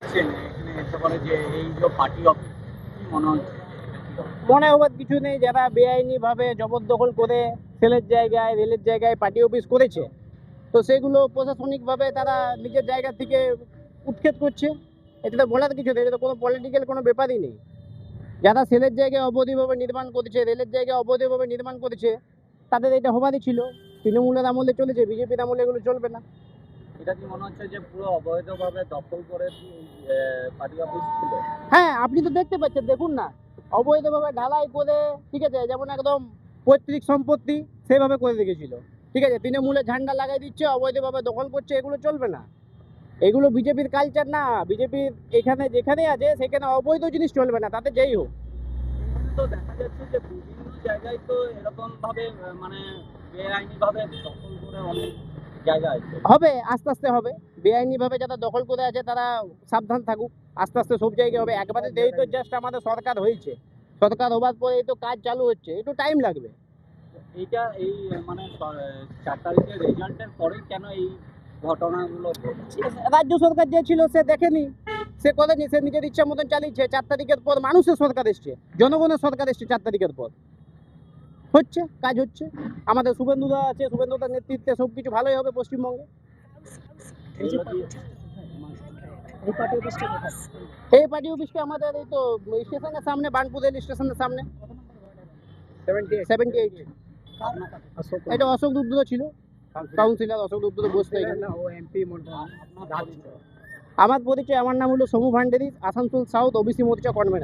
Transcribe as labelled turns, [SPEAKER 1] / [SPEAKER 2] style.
[SPEAKER 1] এখানে এসে বলে যে এই যে পার্টি অফিস কি মনে হচ্ছে?
[SPEAKER 2] মনে হবার কিছু নেই। যারা বেআইনিভাবে জবরদখল করে সেলের জায়গায় রেলের জায়গায় পার্টি অফিস করেছে, তো সেগুলো প্রশাসনিকভাবে তারা নিজের জায়গা থেকে উৎক্ষেপ করছে। এটা তো বলার কিছু নেই, এটা তো কোনো পলিটিক্যাল কোনো ব্যাপারই নেই। যারা সেলের জায়গায় অবৈধভাবে নির্মাণ করেছে, রেলের জায়গায় অবৈধভাবে নির্মাণ করেছে, তাদের এটা হবারই ছিল। তৃণমূলের আমলে চলেছে, বিজেপির আমলে এগুলো চলবে না।
[SPEAKER 1] এটা কি মনে হচ্ছে যে পুরো অবৈধভাবে দখল করে পার্টি অফিস ছিল?
[SPEAKER 2] হ্যাঁ, আপনি তো দেখতে পাচ্ছেন, দেখুন না, অবৈধভাবে ঢালাই করে, ঠিক আছে, যেমন একদম পৈতৃক সম্পত্তি সেভাবে করে রেখেছিল। ঠিক আছে, তৃণমূলে ঝান্ডা লাগাই দিচ্ছে, অবৈধভাবে দখল করছে, এগুলো চলবে না। এগুলো বিজেপির কালচার না। বিজেপির এখানে যেখানে আছে সেখানে অবৈধ জিনিস চলবে না, তাতে যেই হোক।
[SPEAKER 1] এখানে তো দেখা যাচ্ছে যে বিভিন্ন জায়গায় তো এরকম ভাবে মানে বেআইনি ভাবে দখল করে অনেক জায়গা আছে।
[SPEAKER 2] হবে, আস্তে আস্তে হবে। বেআইনিভাবে যারা দখল করে আছে তারা সাবধান থাকুক। আস্তে আস্তে সব জায়গায় হবে। একবারে দেই তো জাস্ট আমাদের সরকার হয়েছে, সরকার হবার পরে এই তো কাজ চালু হচ্ছে, একটু টাইম লাগবে।
[SPEAKER 1] এইটা এই মানে 4 তারিখের রেজাল্টের পরেই কেন এই ঘটনাগুলো ঘটছে?
[SPEAKER 2] রাজ্য সরকার যে ছিল সে দেখেনি, সে করেনি, সে নিজের ইচ্ছা মতন চালিয়েছে। 4 তারিখের পর মানুষের সরকার এসছে, জনগণের সরকার এসছে। 4 তারিখের পর হচ্ছে, কাজ হচ্ছে। আমাদের শুভেন্দুদা আছে, শুভেন্দুদার নেতৃত্বে সব কিছু ভালোই হবে পশ্চিমবঙ্গে। এই পার্টি অফিসটা আমাদের এই তো স্টেশনের সামনে, বার্নপুর রেল স্টেশনের সামনে, 78। এটা অশোক দুগ্ধ ছিল, কাউন্সিলর অশোক দুগ্ধ বসতো এখানে। আমার পরিচয়, আমার নাম হলো সমু ভান্ডারী, আসানসোল সাউথ ওবিসি মোর্চা কনভেনার।